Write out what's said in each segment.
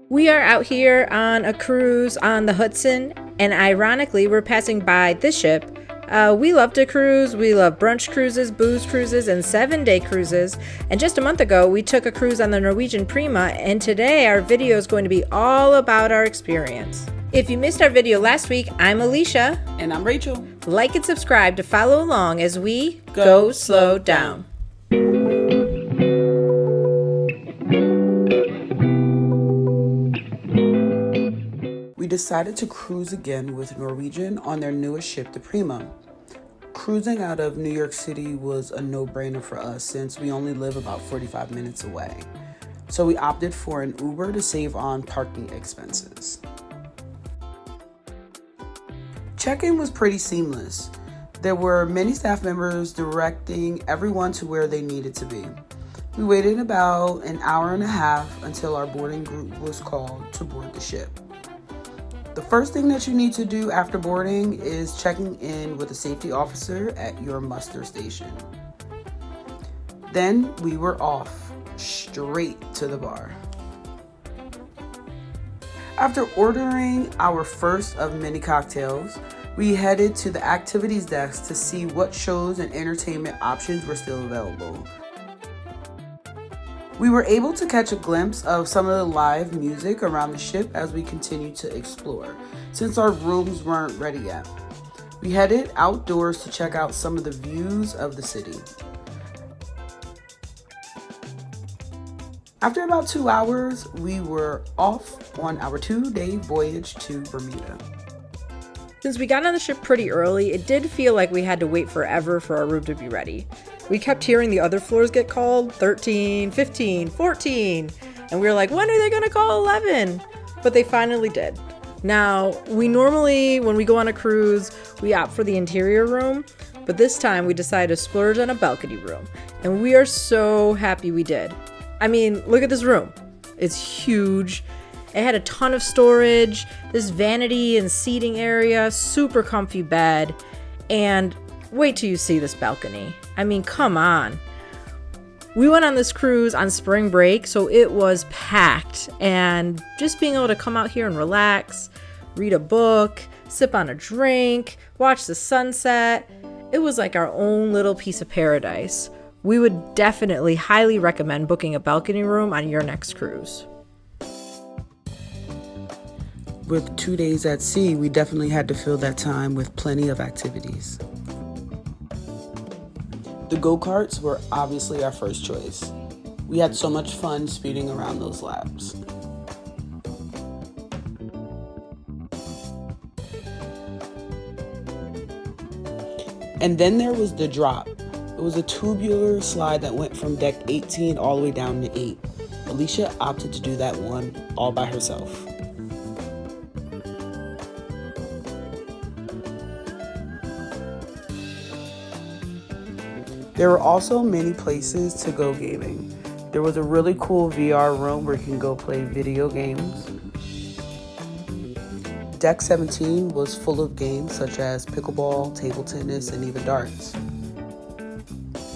We are out here on a cruise on the Hudson, and ironically, we're passing by this ship. We love to cruise. We love brunch cruises, booze cruises, and 7-day cruises. And just a month ago, we took a cruise on the Norwegian Prima, and today our video is going to be all about our experience. If you missed our video last week, I'm Alicia. And I'm Rachel. Like and subscribe to follow along as we go slow down. We decided to cruise again with Norwegian on their newest ship, the Prima. Cruising out of New York City was a no-brainer for us since we only live about 45 minutes away. So we opted for an Uber to save on parking expenses. Check-in was pretty seamless. There were many staff members directing everyone to where they needed to be. We waited about an hour and a half until our boarding group was called to board the ship. The first thing that you need to do after boarding is checking in with a safety officer at your muster station. Then we were off, straight to the bar. After ordering our first of many cocktails, we headed to the activities desk to see what shows and entertainment options were still available. We were able to catch a glimpse of some of the live music around the ship as we continued to explore, since our rooms weren't ready yet. We headed outdoors to check out some of the views of the city. After about 2 hours, we were off on our 2-day voyage to Bermuda. Since we got on the ship pretty early, it did feel like we had to wait forever for our room to be ready. We kept hearing the other floors get called 13, 15, 14, and we were like, when are they gonna call 11? But they finally did. Now, we normally, when we go on a cruise, we opt for the interior room, but this time we decided to splurge on a balcony room, and we are so happy we did. I mean, look at this room. It's huge. It had a ton of storage, this vanity and seating area, super comfy bed, and wait till you see this balcony. I mean, come on. We went on this cruise on spring break, so it was packed, and just being able to come out here and relax, read a book, sip on a drink, watch the sunset, it was like our own little piece of paradise. We would definitely highly recommend booking a balcony room on your next cruise. With 2 days at sea, we definitely had to fill that time with plenty of activities. The go-karts were obviously our first choice. We had so much fun speeding around those laps. And then there was the drop. It was a tubular slide that went from deck 18 all the way down to 8. Alicia opted to do that one all by herself. There were also many places to go gaming. There was a really cool VR room where you can go play video games. Deck 17 was full of games such as pickleball, table tennis, and even darts.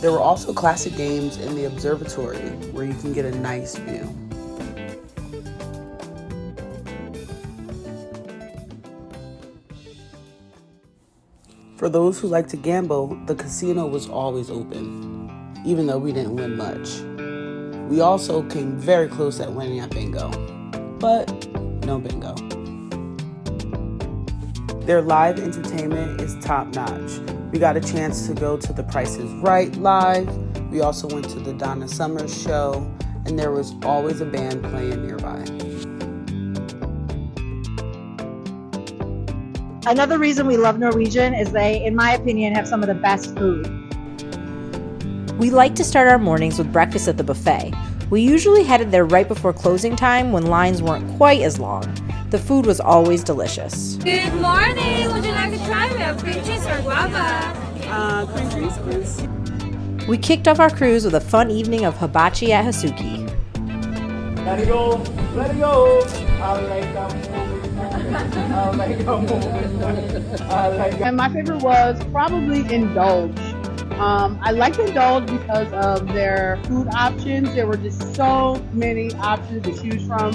There were also classic games in the observatory where you can get a nice view. For those who like to gamble, the casino was always open, even though we didn't win much. We also came very close at winning at bingo, but no bingo. Their live entertainment is top-notch. We got a chance to go to The Price is Right live. We also went to the Donna Summers show, and there was always a band playing nearby. Another reason we love Norwegian is they, in my opinion, have some of the best food. We like to start our mornings with breakfast at the buffet. We usually headed there right before closing time when lines weren't quite as long. The food was always delicious. Good morning! Would you like to try? We have cream cheese or guava. Cream cheese, please. We kicked off our cruise with a fun evening of hibachi at Hasuki. Let it go, let it go. I like that movie. I like that movie. I like that. And my favorite was probably Indulge. I liked Indulge because of their food options. There were just so many options to choose from.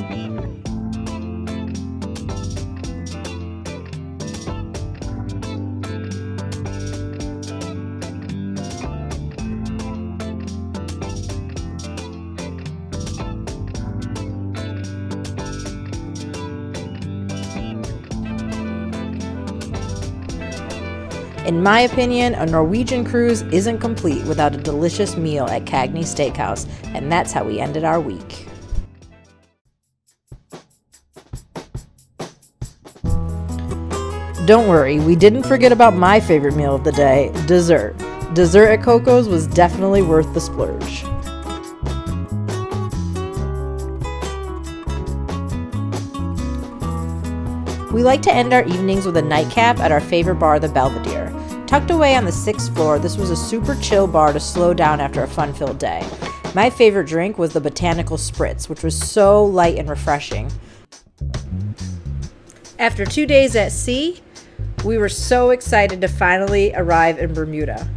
In my opinion, a Norwegian cruise isn't complete without a delicious meal at Cagney Steakhouse, and that's how we ended our week. Don't worry, we didn't forget about my favorite meal of the day, dessert. Dessert at Coco's was definitely worth the splurge. We like to end our evenings with a nightcap at our favorite bar, the Belvedere. Tucked away on the 6th floor, this was a super chill bar to slow down after a fun-filled day. My favorite drink was the Botanical Spritz, which was so light and refreshing. After 2 days at sea, we were so excited to finally arrive in Bermuda.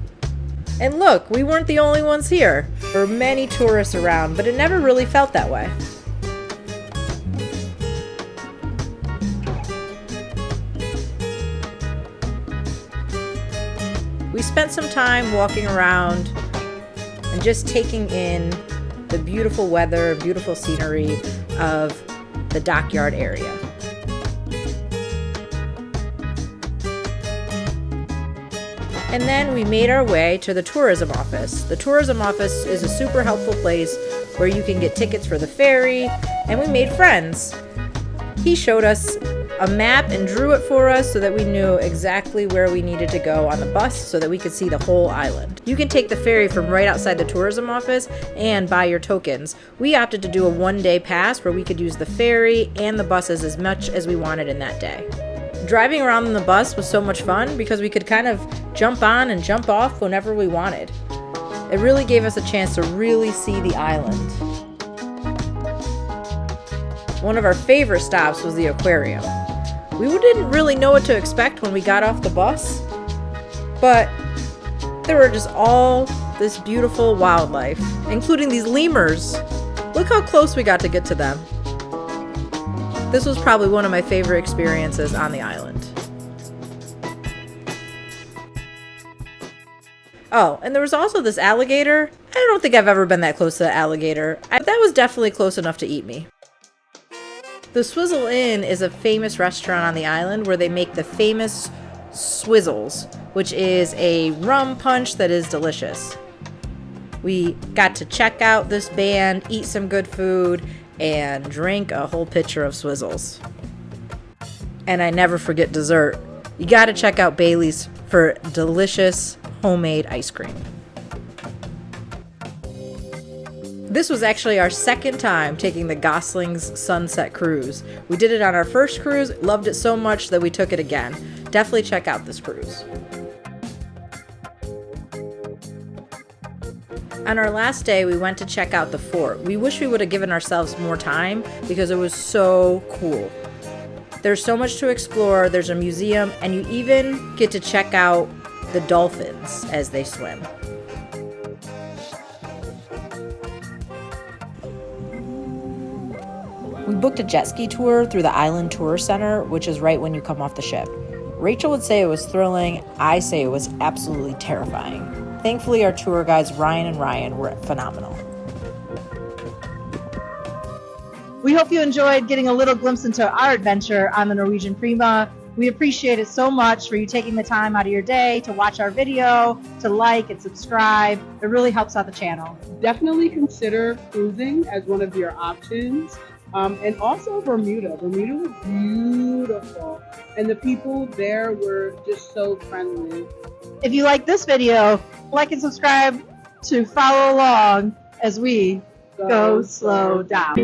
And look, we weren't the only ones here. There were many tourists around, but it never really felt that way. We spent some time walking around and just taking in the beautiful weather, beautiful scenery of the dockyard area. And then we made our way to the tourism office. The tourism office is a super helpful place where you can get tickets for the ferry, and we made friends. He showed us a map and drew it for us so that we knew exactly where we needed to go on the bus so that we could see the whole island. You can take the ferry from right outside the tourism office and buy your tokens. We opted to do a one-day pass where we could use the ferry and the buses as much as we wanted in that day. Driving around in the bus was so much fun because we could kind of jump on and jump off whenever we wanted. It really gave us a chance to really see the island. One of our favorite stops was the aquarium. We didn't really know what to expect when we got off the bus, but there were just all this beautiful wildlife, including these lemurs. Look how close we got to get to them. This was probably one of my favorite experiences on the island. Oh, and there was also this alligator. I don't think I've ever been that close to the alligator. That was definitely close enough to eat me. The Swizzle Inn is a famous restaurant on the island where they make the famous swizzles, which is a rum punch that is delicious. We got to check out this band, eat some good food, and drink a whole pitcher of swizzles. And I never forget dessert. You gotta check out Bailey's for delicious homemade ice cream. This was actually our second time taking the Gosling's Sunset Cruise. We did it on our first cruise, loved it so much that we took it again. Definitely check out this cruise. On our last day, we went to check out the fort. We wish we would have given ourselves more time because it was so cool. There's so much to explore, there's a museum, and you even get to check out the dolphins as they swim. We booked a jet ski tour through the Island Tour Center, which is right when you come off the ship. Rachel would say it was thrilling. I say it was absolutely terrifying. Thankfully, our tour guides, Ryan and Ryan, were phenomenal. We hope you enjoyed getting a little glimpse into our adventure on the Norwegian Prima. We appreciate it so much for you taking the time out of your day to watch our video, to like and subscribe. It really helps out the channel. Definitely consider cruising as one of your options. And also Bermuda. Bermuda was beautiful. And the people there were just so friendly. If you like this video, like and subscribe to follow along as we go slow down.